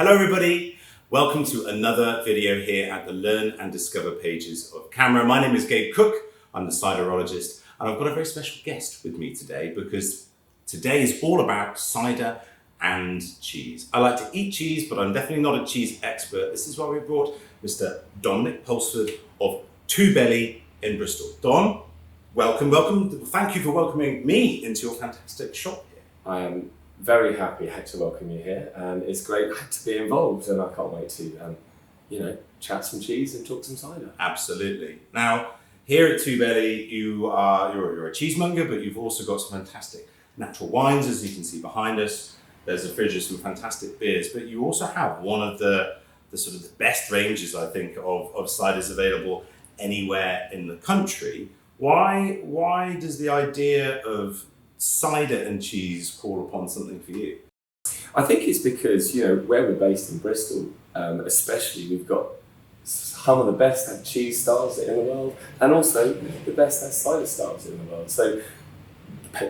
Hello everybody, welcome to another video here at the Learn and Discover pages of 𝗵𝗲𝗲𝗲𝗀. My name is Gabe Cook, I'm the ciderologist, and I've got a very special guest with me today because today is all about cider and cheese. I like to eat cheese, but I'm definitely not a cheese expert. This is why we brought Mr. Dominic Pulsford of 𝗖𝗶𝗱𝗲𝗍 in Bristol. Dom, welcome. Thank you for welcoming me into your fantastic shop here. I am very happy to welcome you here, and it's great to be involved, and I can't wait to, chat some cheese and talk some cider. Absolutely. Now, here at 𝗖𝗶𝗱𝗲𝗍𝗍, you're a cheesemonger, but you've also got some fantastic natural wines, as you can see behind us. There's a fridge of some fantastic beers, but you also have one of the sort of the best ranges, I think, of ciders available anywhere in the country. Why does the idea of cider and cheese call upon something for you? I think it's because, where we're based in Bristol, especially, we've got some of the best cheese styles in the world, and also the best cider styles in the world. So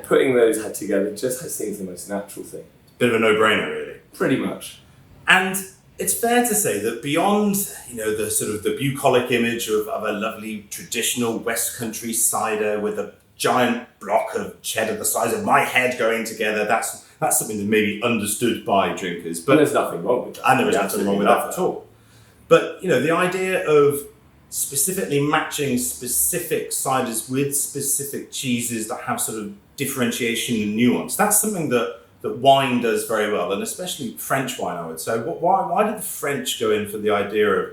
putting those together just seems the most natural thing. Bit of a no-brainer, really. Pretty much. And it's fair to say that beyond, the sort of the bucolic image of a lovely traditional West Country cider with a giant block of cheddar the size of my head going together, that's something that may be understood by drinkers. But there's nothing wrong with that. And there is nothing wrong with that at all. But, the idea of specifically matching specific ciders with specific cheeses that have sort of differentiation and nuance, that's something that wine does very well, and especially French wine, I would say. Why did the French go in for the idea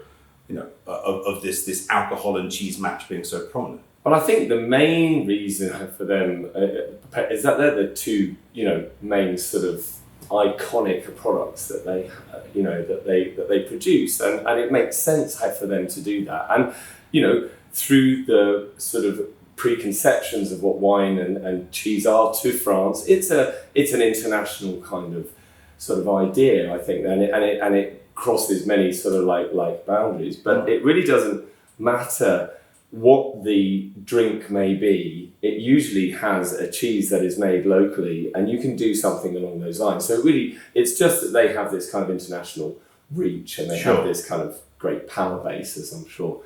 of this alcohol and cheese match being so prominent? Well, I think the main reason for them is that they're the two, main sort of iconic products that they, that they produce, and it makes sense for them to do that. And through the sort of preconceptions of what wine and cheese are to France, it's an international kind of sort of idea, I think, and it crosses many sort of like boundaries. But it really doesn't matter what the drink may be. It usually has a cheese that is made locally, and you can do something along those lines. So really, it's just that they have this kind of international reach, and they have this kind of great power base, as I'm sure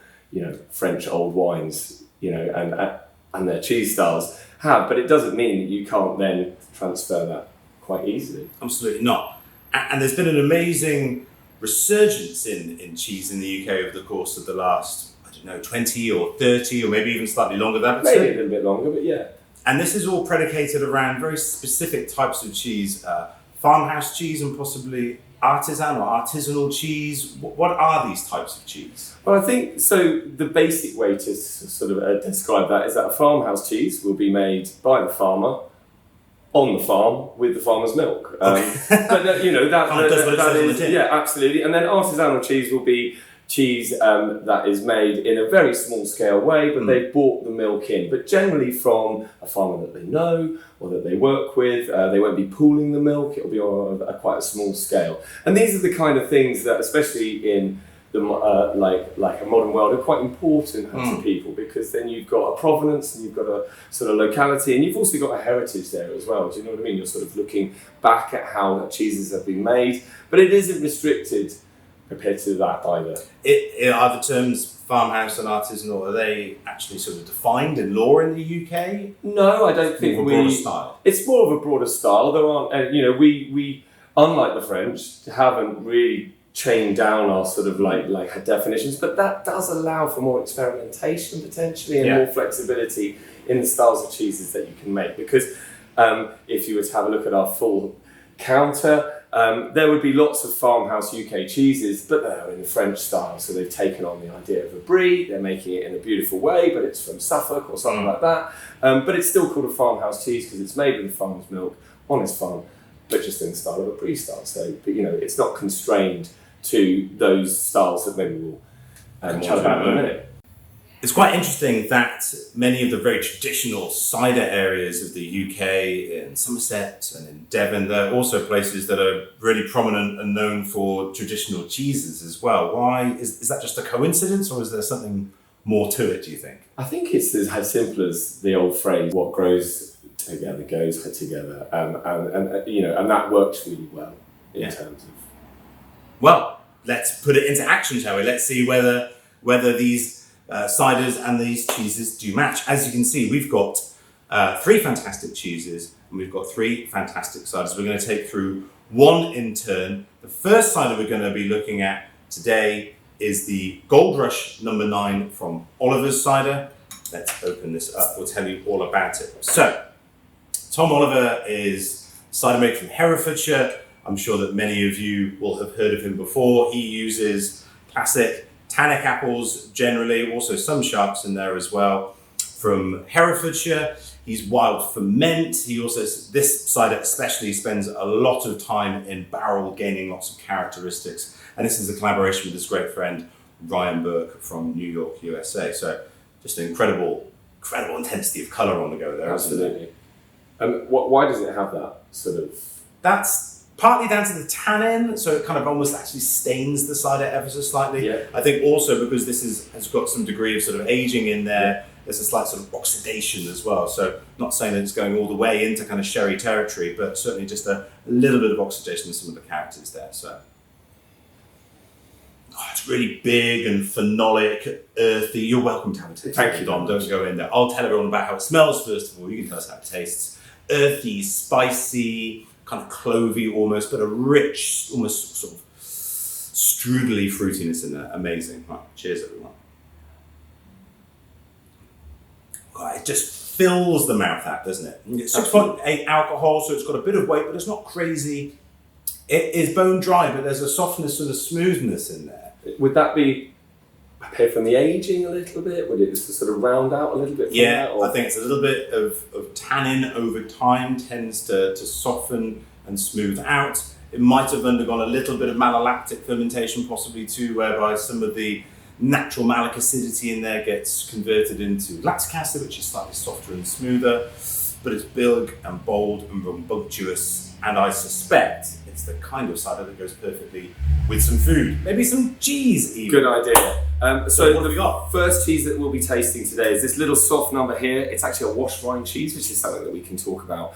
French old wines, and their cheese styles have. But it doesn't mean that you can't then transfer that quite easily. Absolutely not. And there's been an amazing resurgence in cheese in the UK over the course of the last 20 or 30 or maybe even slightly longer than that. Maybe a little bit longer, but yeah. And this is all predicated around very specific types of cheese, farmhouse cheese and possibly artisan or artisanal cheese. What are these types of cheese? Well, I think, so the basic way to sort of describe that is that a farmhouse cheese will be made by the farmer on the farm with the farmer's milk. Okay. But that is, tin. yeah, absolutely. And then artisanal cheese will be cheese that is made in a very small scale way, but they've bought the milk in, but generally from a farmer that they know or that they work with. They won't be pooling the milk, it'll be on quite a small scale. And these are the kind of things that, especially in the like a modern world, are quite important to people, because then you've got a provenance and you've got a sort of locality, and you've also got a heritage there as well. Do you know what I mean? You're sort of looking back at how cheeses have been made, but it isn't restricted compared to that either. Are the terms farmhouse and artisanal, are they actually sort of defined in law in the UK? No, I don't think it's more of a broader style. There aren't, we unlike the French, haven't really chained down our sort of like definitions, but that does allow for more experimentation potentially and more flexibility in the styles of cheeses that you can make. Because if you were to have a look at our full counter, there would be lots of farmhouse UK cheeses, but they're in the French style, so they've taken on the idea of a brie, they're making it in a beautiful way, but it's from Suffolk or something like that. But it's still called a farmhouse cheese because it's made with the farmer's milk on his farm, but just in the style of a brie style. So, but it's not constrained to those styles that maybe we'll chat about in a minute. It's quite interesting that many of the very traditional cider areas of the UK, in Somerset and in Devon, they're also places that are really prominent and known for traditional cheeses as well. Why? Is that just a coincidence, or is there something more to it, do you think? I think it's as simple as the old phrase, what grows together goes together. And that works really well in terms of Well, let's put it into action, shall we? Let's see whether these ciders and these cheeses do match. As you can see, we've got 3 fantastic cheeses and we've got 3 fantastic ciders. We're going to take through one in turn. The first cider we're going to be looking at today is the Gold Rush number 9 from Oliver's Cider. Let's open this up. We'll tell you all about it. So, Tom Oliver is cider maker from Herefordshire. I'm sure that many of you will have heard of him before. He uses classic tannic apples generally, also some sharps in there as well, from Herefordshire. He's wild ferment. He also, this cider especially, spends a lot of time in barrel, gaining lots of characteristics. And this is a collaboration with his great friend, Ryan Burke from New York, USA. So just an incredible intensity of colour on the go there. Absolutely. Why does it have that sort of? That's partly down to the tannin, so it kind of almost actually stains the cider ever so slightly. Yeah. I think also because this has got some degree of sort of aging in there, there's a slight sort of oxidation as well. So not saying that it's going all the way into kind of sherry territory, but certainly just a little bit of oxidation in some of the characters there. So it's really big and phenolic, earthy. You're welcome to have a taste. Thank you, Dom. Don't go in there. I'll tell everyone about how it smells first of all. You can tell us how it tastes. Earthy, spicy, kind of clovey almost, but a rich, almost sort of strudely fruitiness in there. Amazing. Right, cheers everyone. God, it just fills the mouth out, doesn't it? It's 6.8 alcohol, so it's got a bit of weight, but it's not crazy. It is bone dry, but there's a softness and a smoothness in there. Would that be appear from the aging a little bit? Would it just sort of round out a little bit from Yeah, that? Or? I think it's a little bit of tannin over time tends to soften and smooth out. It might have undergone a little bit of malolactic fermentation possibly too, whereby some of the natural malic acidity in there gets converted into lactic acid, which is slightly softer and smoother, but it's big and bold and rambunctious, and I suspect it's the kind of cider that goes perfectly with some food, maybe some cheese even. Good idea. So what have we got? First cheese that we'll be tasting today is this little soft number here. It's actually a wash rind cheese, which is something that we can talk about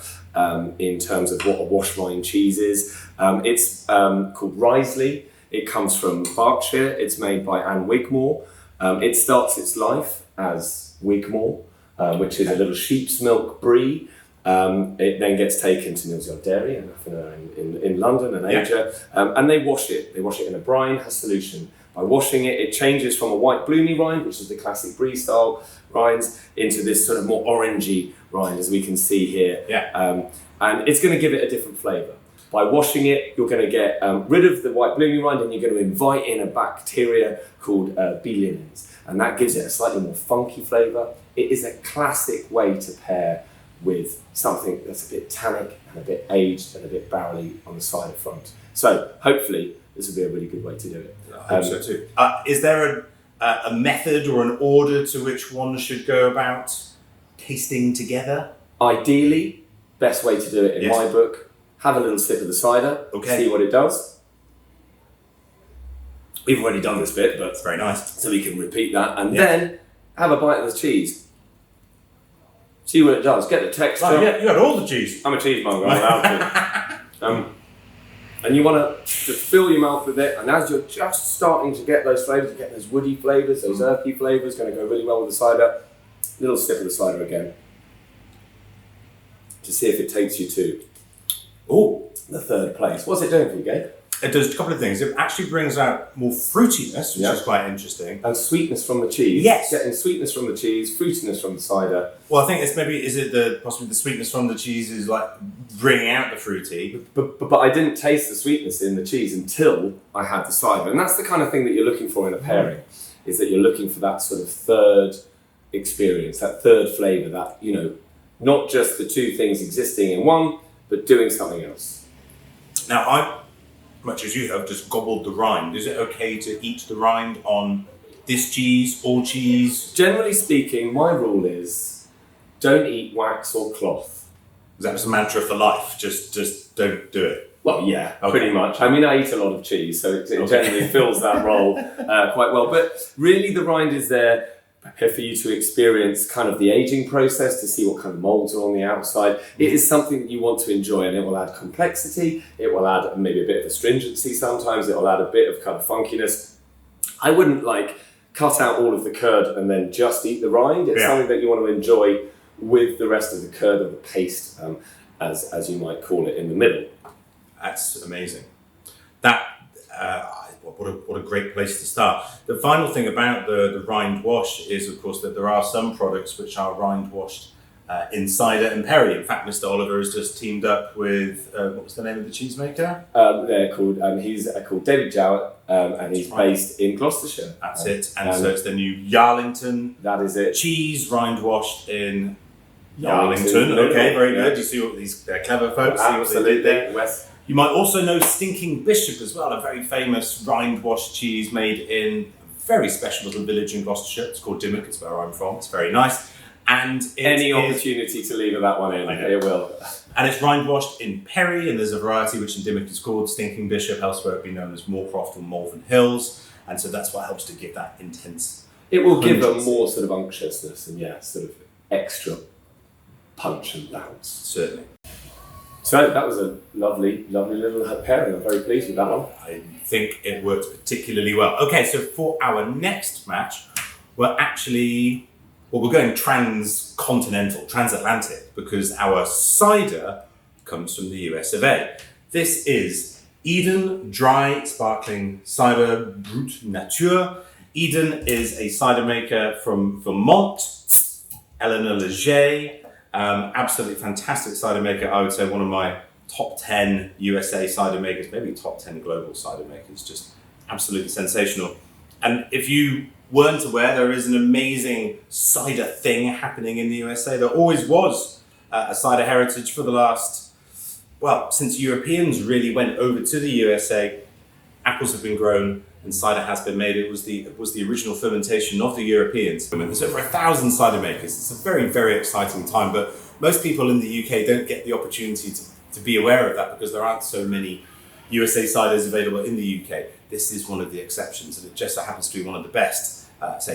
in terms of what a wash rind cheese is. It's called Ridsley. It comes from Berkshire. It's made by Anne Wigmore. It starts its life as Wigmore, which is a little sheep's milk brie. It then gets taken to Millsy Dairy in London and Asia, and they wash it. They wash it in a brine, has solution. By washing it, it changes from a white bloomy rind, which is the classic brie style rinds, into this sort of more orangey rind, as we can see here. Yeah. And it's going to give it a different flavour. By washing it, you're going to get rid of the white bloomy rind, and you're going to invite in a bacteria called B. linens, and that gives it a slightly more funky flavour. It is a classic way to pair with something that's a bit tannic and a bit aged and a bit barrely on the cider front. So hopefully this will be a really good way to do it. I hope so too. Is there a method or an order to which one should go about tasting together? Ideally, best way to do it in my book, have a little sip of the cider, see what it does. We've already done this bit, but it's very nice. So we can repeat that, and then have a bite of the cheese. See what it does. Get the texture. Oh, yeah, you had all the cheese. I'm a cheesemonger. I'm allowed to. And you want to just fill your mouth with it. And as you're just starting to get those flavours, you get those woody flavours, those earthy flavours, going to go really well with the cider. Little sip of the cider again, to see if it takes you to the third place. What's it doing for you, Gabe? It does a couple of things. It actually brings out more fruitiness, which is quite interesting. And sweetness from the cheese. Yes. Getting sweetness from the cheese, fruitiness from the cider. Well, I think it's possibly the sweetness from the cheese is like bringing out the fruity. But I didn't taste the sweetness in the cheese until I had the cider. And that's the kind of thing that you're looking for in a pairing, is that you're looking for that sort of third experience, that third flavour, that, not just the two things existing in one, but doing something else. Now, I, much as you have, just gobbled the rind. Is it okay to eat the rind on this cheese, all cheese? Generally speaking, my rule is don't eat wax or cloth. Is that a mantra for life? Just don't do it. Well, yeah, pretty much. I mean, I eat a lot of cheese, so it generally fills that role quite well. But really, the rind is there for you to experience kind of the aging process, to see what kind of molds are on the outside. It is something that you want to enjoy, and it will add complexity, it will add maybe a bit of astringency sometimes, it will add a bit of kind of funkiness. I wouldn't like cut out all of the curd and then just eat the rind. It's something that you want to enjoy with the rest of the curd or the paste, as you might call it, in the middle. That's amazing. That what a great place to start. The final thing about the rind wash is, of course, that there are some products which are rind washed in cider and perry. In fact, Mr. Oliver has just teamed up with what was the name of the cheesemaker? He's called David Jowett, and he's based in Gloucestershire. That's it. And so it's the new Yarlington. That is it. Cheese rind washed in Yarlington. Okay, very good. You see what they're clever folks. Absolutely. See what they did there. You might also know Stinking Bishop as well, a very famous rind-washed cheese made in a very special little village in Gloucestershire. It's called Dimmock, it's where I'm from. It's very nice. And any opportunity to leave that one in, it will. And it's rind-washed in perry, and there's a variety which in Dimmock is called Stinking Bishop, elsewhere it'd be known as Moorcroft or Malvern Hills. And so that's what helps to give that intense. It will give a more sort of unctuousness and sort of extra punch and bounce. Certainly. So that was a lovely, lovely little pairing. I'm very pleased with that one. I think it worked particularly well. Okay, so for our next match, we're going transcontinental, transatlantic, because our cider comes from the US of A. This is Eden Dry Sparkling Cider Brut Nature. Eden is a cider maker from Vermont, Eleanor Leger. Absolutely fantastic cider maker. I would say one of my top 10 USA cider makers, maybe top 10 global cider makers. Just absolutely sensational. And if you weren't aware, there is an amazing cider thing happening in the USA. There always was a cider heritage for the last, since Europeans really went over to the USA, apples have been grown and cider has been made. It was the original fermentation of the Europeans. There's over 1,000 cider makers. It's a very, very exciting time, but most people in the UK don't get the opportunity to be aware of that because there aren't so many USA ciders available in the UK. This is one of the exceptions, and it just so happens to be one of the best.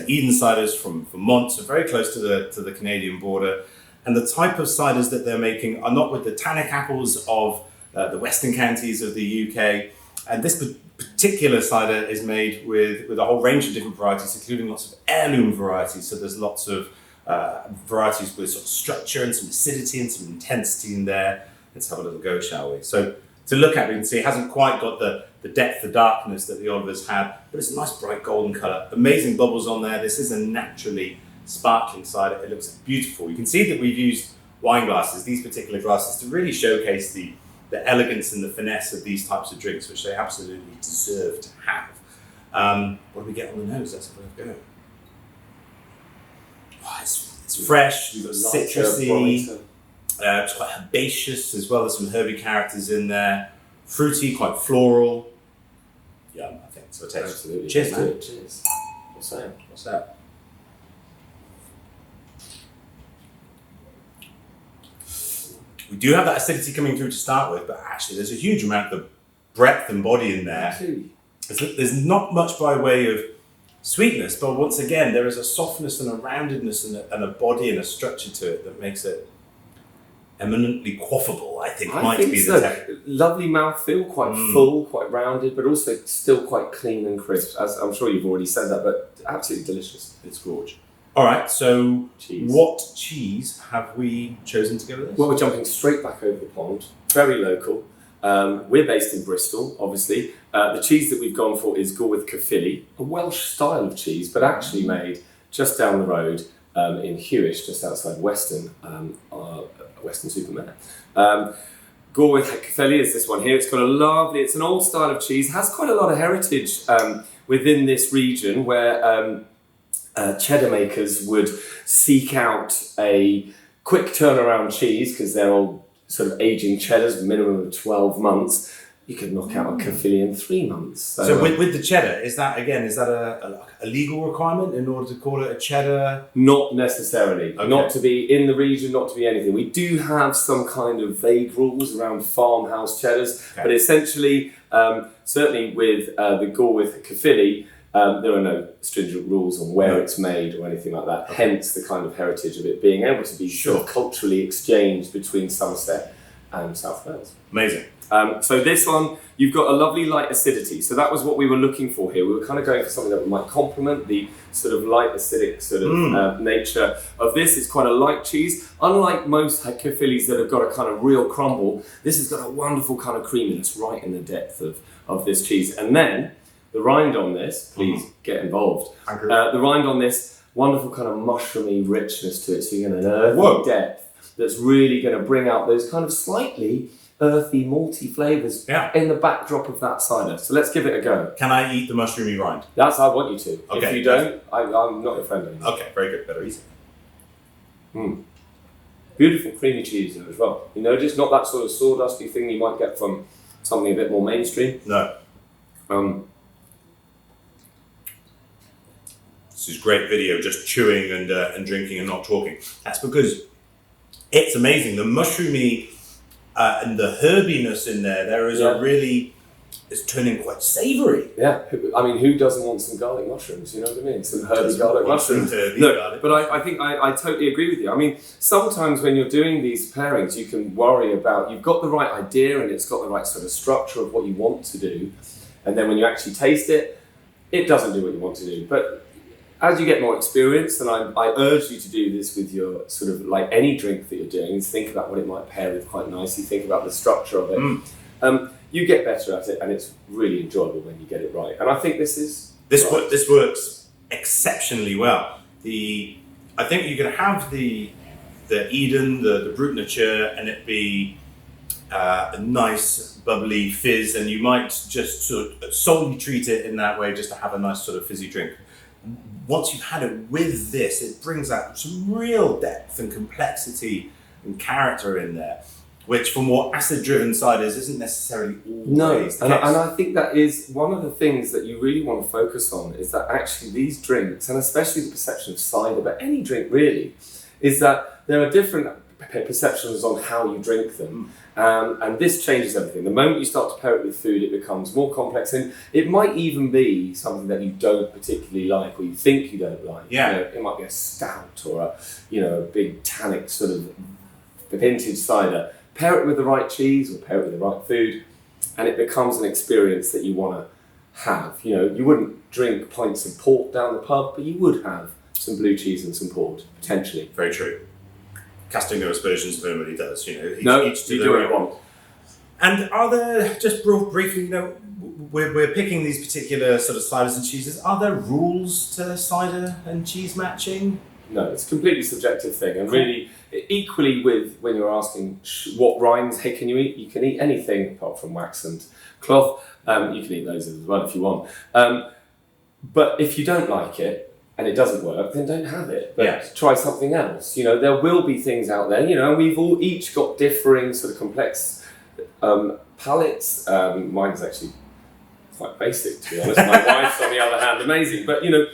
Eden ciders from Vermont, so very close to the Canadian border. And the type of ciders that they're making are not with the tannic apples of the western counties of the UK. And this particular cider is made with a whole range of different varieties, including lots of heirloom varieties. So there's lots of varieties with sort of structure and some acidity and some intensity in there. Let's have a little go, shall we? So to look at, we can see it hasn't quite got the depth, the darkness that the Olivers had, but it's a nice bright golden colour. Amazing bubbles on there. This is a naturally sparkling cider. It looks beautiful. You can see that we've used wine glasses, these particular glasses, to really showcase the elegance and the finesse of these types of drinks, which they absolutely deserve to have. What do we get on the nose? Let's have a go. Oh, it's fresh, citrusy, it's quite herbaceous, as well as some herby characters in there. Fruity, quite floral. Yum, I think. So it tastes. Absolutely. Cheers, man. Cheers. What's that? We do have that acidity coming through to start with, but actually there's a huge amount of breadth and body in there. There's not much by way of sweetness, but once again, there is a softness and a roundedness and a body and a structure to it that makes it eminently quaffable, I think might be the technique. Lovely mouthfeel, quite full, quite rounded, but also still quite clean and crisp. As I'm sure you've already said that, but absolutely delicious. It's gorgeous. All right, so what cheese have we chosen to go with this? Well, we're jumping straight back over the pond, very local. We're based in Bristol, obviously. The cheese that we've gone for is 𝗶𝗱𝗲𝗲𝗍, a Welsh style of cheese, but actually made just down the road in 𝗶𝗱𝗲𝗲𝗍, just outside 𝗖𝗵𝗱𝗲𝗲𝗀 𝗶𝗱𝗲𝗍 is this one here. It's it's an old style of cheese, has quite a lot of heritage within this region where cheddar makers would seek out a quick turnaround cheese because they're all sort of aging cheddars, minimum of 12 months. You could knock out a 𝗶𝗱𝗲𝗲𝗍 in 3 months. So with the cheddar, is that a legal requirement in order to call it a cheddar? Not necessarily. Okay. Not to be in the region, not to be anything. We do have some kind of vague rules around farmhouse cheddars, but essentially, certainly with the 𝗶𝗱𝗲𝗍𝗲𝗍, There are no stringent rules on where it's made or anything like that. Hence the kind of heritage of it being able to be sort of culturally exchanged between Somerset and South Wales. Amazing. So this one, you've got a lovely light acidity. So that was what we were looking for here. We were kind of going for something that might complement the sort of light acidic sort of nature of this. It's quite a light cheese. Unlike most 𝗖𝗶𝗱𝗲𝗍𝗍 that have got a kind of real crumble, this has got a wonderful kind of creaminess right in the depth of this cheese. And then the rind on this, please get involved. The rind on this, wonderful kind of mushroomy richness to it. So you're going to an earthy depth that's really going to bring out those kind of slightly earthy, malty flavours in the backdrop of that cider. So let's give it a go. Can I eat the mushroomy rind? That's I want you to. Okay. If you don't, I'm not your friend anymore. Okay, very good. Better easy. Beautiful creamy cheese there as well. You know, just not that sort of sawdusty thing you might get from something a bit more mainstream. No. This is great video, just chewing and drinking and not talking. That's because it's amazing. The mushroomy and the herbiness in there is a really, it's turning quite savoury. Yeah, I mean, who doesn't want some garlic mushrooms, you know what I mean? Some herby garlic mushrooms. Garlic. But I think I totally agree with you. I mean, sometimes when you're doing these pairings, you can worry about, you've got the right idea and it's got the right sort of structure of what you want to do. And then when you actually taste it, it doesn't do what you want to do. But as you get more experience, and I urge you to do this with your sort of like any drink that you're doing, is think about what it might pair with quite nicely, think about the structure of it. You get better at it, and it's really enjoyable when you get it right. And I think this works exceptionally well. I think you can have the Eden, the Brut Nature, and it be a nice bubbly fizz, and you might just sort of solely treat it in that way, just to have a nice sort of fizzy drink. Once you've had it with this, it brings out some real depth and complexity and character in there, which for more acid-driven ciders isn't necessarily always the case. And I think that is one of the things that you really want to focus on, is that actually these drinks, and especially the perception of cider, but any drink really, is that there are different perceptions on how you drink them. And this changes everything. The moment you start to pair it with food, it becomes more complex, and it might even be something that you don't particularly like, or you think you don't like. Yeah. You know, it might be a stout or a big tannic sort of vintage cider. Pair it with the right cheese or pair it with the right food, and it becomes an experience that you want to have. You know, you wouldn't drink pints of port down the pub, but you would have some blue cheese and some port, potentially. Very true. Casting no aspersions if anybody does, you know. Each do what you want. And are there, just briefly, you know, we're picking these particular sort of ciders and cheeses. Are there rules to cider and cheese matching? No, it's a completely subjective thing. And really, equally with when you're asking what rinds, hey, can you eat? You can eat anything apart from wax and cloth. You can eat those as well if you want. But if you don't like it, and it doesn't work, then don't have it. But try something else. You know, there will be things out there, you know, and we've all each got differing sort of complex palates. Mine's actually quite basic, to be honest. My wife's, on the other hand, amazing. But, you know,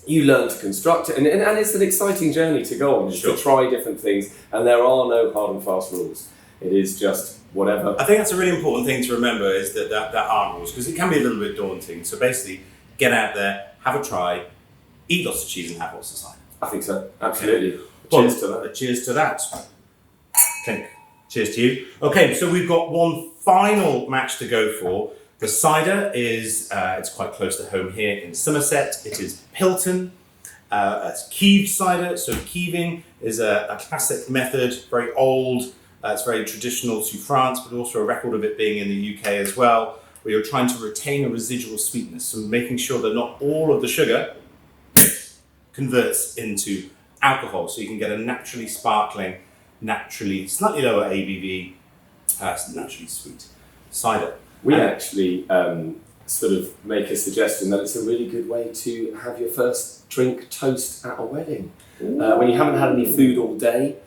you learn to construct it. And it's an exciting journey to go on, to try different things. And there are no hard and fast rules. It is just whatever. I think that's a really important thing to remember, is that aren't rules, because it can be a little bit daunting. So basically, get out there, have a try, eat lots of cheese and have lots of cider. I think so, absolutely. Well, cheers to that. Cheers to that. Clink. Cheers to you. Okay, so we've got one final match to go for. The cider is, it's quite close to home here in Somerset. It is Pilton. It's 𝗖𝗶𝗱𝗲𝗍𝗍 cider. So 𝗖𝗶𝗱𝗍ing is a classic method, very old. It's very traditional to France, but also a record of it being in the UK as well, where you're trying to retain a residual sweetness. So making sure that not all of the sugar converts into alcohol, so you can get a naturally sparkling, naturally slightly lower ABV, naturally sweet cider. We actually sort of make a suggestion that it's a really good way to have your first drink toast at a wedding. When you haven't had any food all day,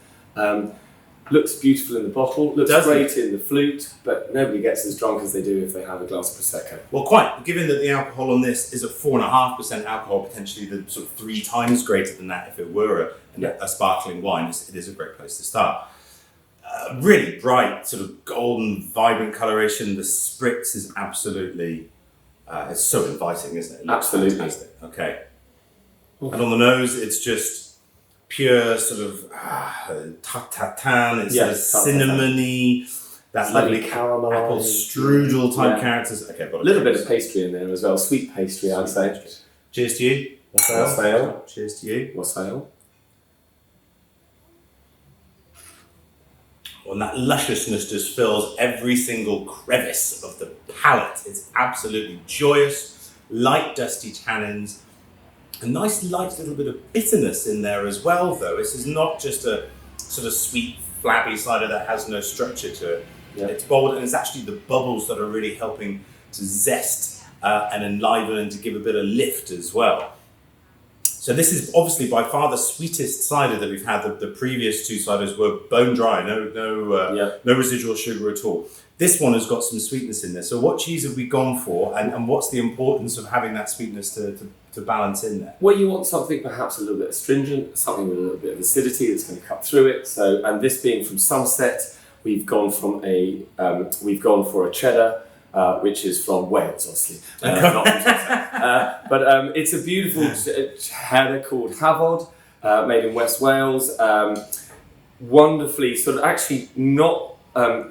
looks beautiful in the bottle, looks great in the flute, but nobody gets as drunk as they do if they have a glass of Prosecco. Well, quite. Given that the alcohol on this is at 4.5% alcohol, potentially the sort of 3 times greater than that if it were a sparkling wine, it is a great place to start. Really bright, sort of golden, vibrant coloration. The spritz is absolutely It's so inviting, isn't it? It looks Absolutely. fantastic. Okay. And on the nose, it's just pure sort of tartatan. It's sort of cinnamony. That lovely caramelized apple strudel type characters. Okay, I've got a little bit of pastry in there as well, sweet pastry, I'd say. Cheers to you. Wassail. Cheers to you. Wassail. And that lusciousness just fills every single crevice of the palate. It's absolutely joyous, light dusty tannins, a nice light little bit of bitterness in there as well though. This is not just a sort of sweet, flabby cider that has no structure to it. Yeah. It's bold, and it's actually the bubbles that are really helping to zest and enliven and to give a bit of lift as well. So this is obviously by far the sweetest cider that we've had. The previous two ciders were bone dry, no residual sugar at all. This one has got some sweetness in there. So what cheese have we gone for, and what's the importance of having that sweetness to balance in there? Well, you want something perhaps a little bit astringent, something with a little bit of acidity that's going to cut through it. So, and this being from Somerset, we've gone for a cheddar. Which is from Wales, obviously. Not from Somerset. But it's a beautiful cheddar called 𝗶𝗱𝗲𝗿, made in West Wales. Wonderfully, sort of actually not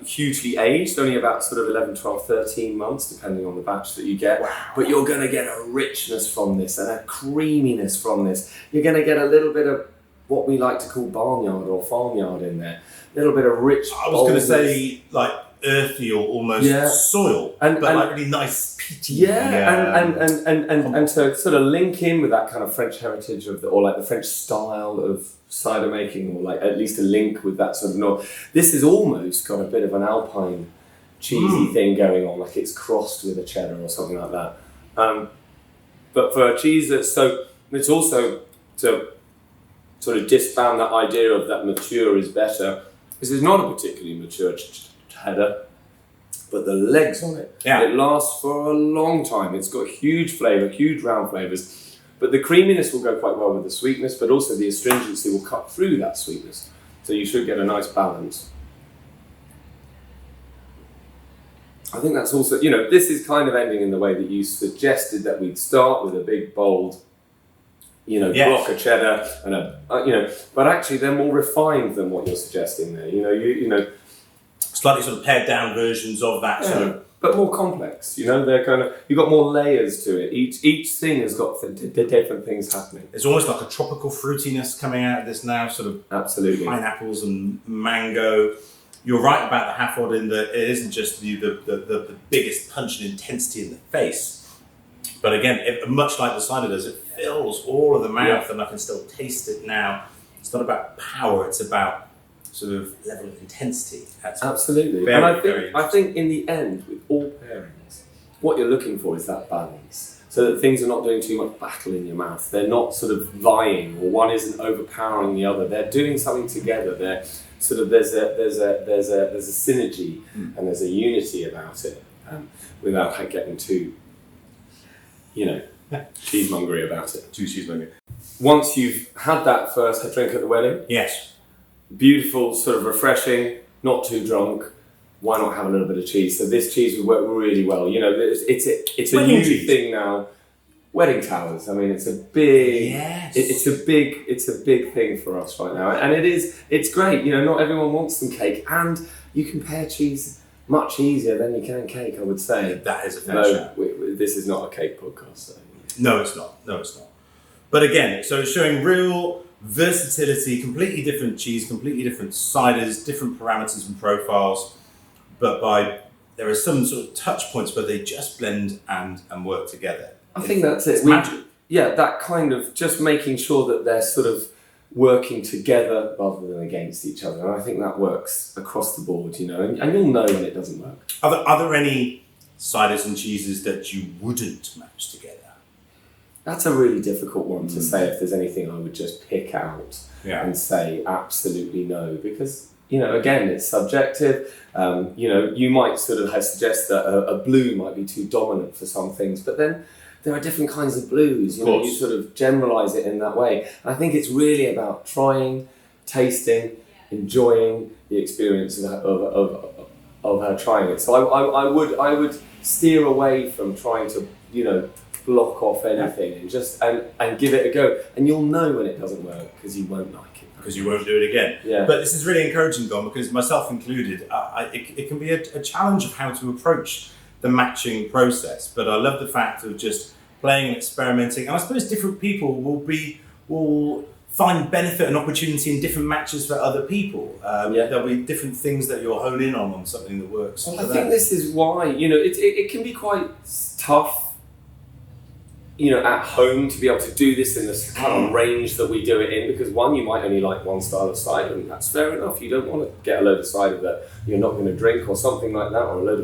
hugely aged, only about sort of 11, 12, 13 months, depending on the batch that you get. Wow. But you're going to get a richness from this and a creaminess from this. You're going to get a little bit of what we like to call barnyard or farmyard in there. A little bit of rich. I was going to say, like, earthy or almost soil, but like really nice peaty. And to sort of link in with that kind of French heritage or like the French style of cider making, or like at least a link with that sort of north. This has almost got a bit of an alpine cheesy thing going on, like it's crossed with a cheddar or something like that. But for a cheese that's it's also to sort of disband that idea of that mature is better. This is not a particularly mature cheddar, but the legs on it, it lasts for a long time. It's got huge flavour, huge round flavours, but the creaminess will go quite well with the sweetness, but also the astringency will cut through that sweetness. So you should get a nice balance. I think that's also, this is kind of ending in the way that you suggested that we'd start with a big, bold, block of cheddar and but actually they're more refined than what you're suggesting there. Slightly sort of pared down versions of that sort of, but more complex. They're kind of, you've got more layers to it. Each thing has got the different things happening. It's almost like a tropical fruitiness coming out of this now, sort of absolutely pineapples and mango. You're right about the 𝗶𝗱𝗲𝗏 in that it isn't just the biggest punch and intensity in the face, but again, much like the cider does, it fills all of the mouth, and I can still taste it now. It's not about power; it's about sort of level of intensity. Absolutely. Very, and I think in the end, with all pairings, what you're looking for is that balance, so that things are not doing too much battle in your mouth. They're not sort of vying, or one isn't overpowering the other. They're doing something together. They're sort of there's a synergy and there's a unity about it, without getting too, cheesemongery about it. Too cheesemonger. Once you've had that first drink at the wedding, yes, beautiful, sort of refreshing, not too drunk. Why not have a little bit of cheese? So this cheese would work really well. It's a new thing now. Wedding towers. I mean, it's a big, it's a big thing for us right now, and it's great. Not everyone wants some cake, and you can pair cheese much easier than you can cake. I would say that is a fair this is not a cake podcast. So. No, it's not. But again, so it's showing real versatility, completely different cheese, completely different ciders, different parameters and profiles, but there are some sort of touch points where they just blend and work together. I think that's it. It's magic. That kind of just making sure that they're sort of working together rather than against each other. And I think that works across the board, and you'll know when it doesn't work. Are there any ciders and cheeses that you wouldn't match together? That's a really difficult one to say if there's anything I would just pick out and say absolutely no, because, again, it's subjective. You might sort of suggest that a blue might be too dominant for some things, but then there are different kinds of blues. You sort of generalize it in that way. And I think it's really about trying, tasting, enjoying the experience her trying it. So I would steer away from trying to, you know, block off anything and just and give it a go. And you'll know when it doesn't work because you won't like it. Because you won't do it again. Yeah. But this is really encouraging, Dom, because myself included, it can be a challenge of how to approach the matching process. But I love the fact of just playing and experimenting. And I suppose different people will find benefit and opportunity in different matches for other people. There'll be different things that you'll hone in on something that works. Well, I think this is why, you know, it can be quite tough, you know, at home to be able to do this in the kind of range that we do it in, because one, you might only like one style of cider, and that's fair enough. You don't want to get a load of cider that you're not going to drink or something like that, or a load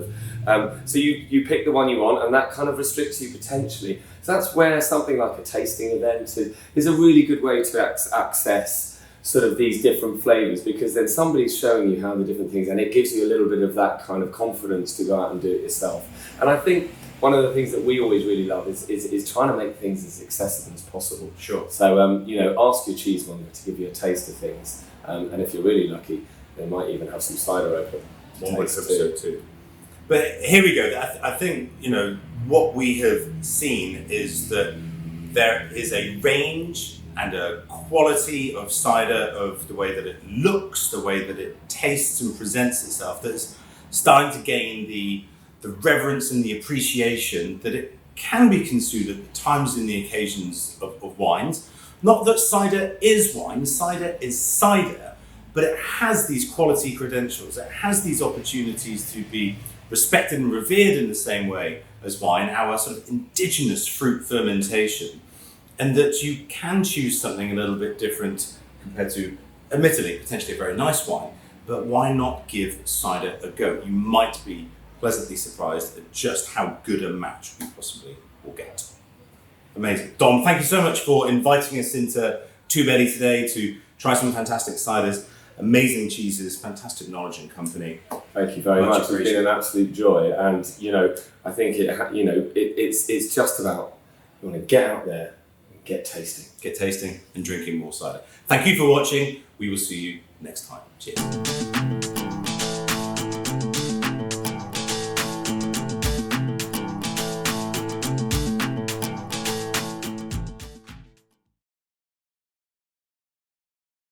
of... so you pick the one you want, and that kind of restricts you potentially. So that's where something like a tasting event is a really good way to access sort of these different flavours, because then somebody's showing you how the different things, and it gives you a little bit of that kind of confidence to go out and do it yourself. And I think one of the things that we always really love is trying to make things as accessible as possible. Sure. So, you know, ask your cheesemonger to give you a taste of things. And if you're really lucky, they might even have some cider open. One would hope so too. But here we go. I think, you know, what we have seen is that there is a range and a quality of cider, of the way that it looks, the way that it tastes and presents itself, that's starting to gain the reverence and the appreciation that it can be consumed at the times and the occasions of wines. Not that cider is wine, cider is cider, but it has these quality credentials, it has these opportunities to be respected and revered in the same way as wine, our sort of indigenous fruit fermentation, and that you can choose something a little bit different compared to, admittedly, potentially a very nice wine, but why not give cider a go? You might be pleasantly surprised at just how good a match we possibly will get. Amazing. Dom, thank you so much for inviting us into 𝗶𝗱𝗲𝗲𝗍 today to try some fantastic ciders, amazing cheeses, fantastic knowledge and company. Thank you very much. It's been an absolute joy, and you know, I think it's just about, you want to get out there and get tasting and drinking more cider. Thank you for watching. We will see you next time. Cheers.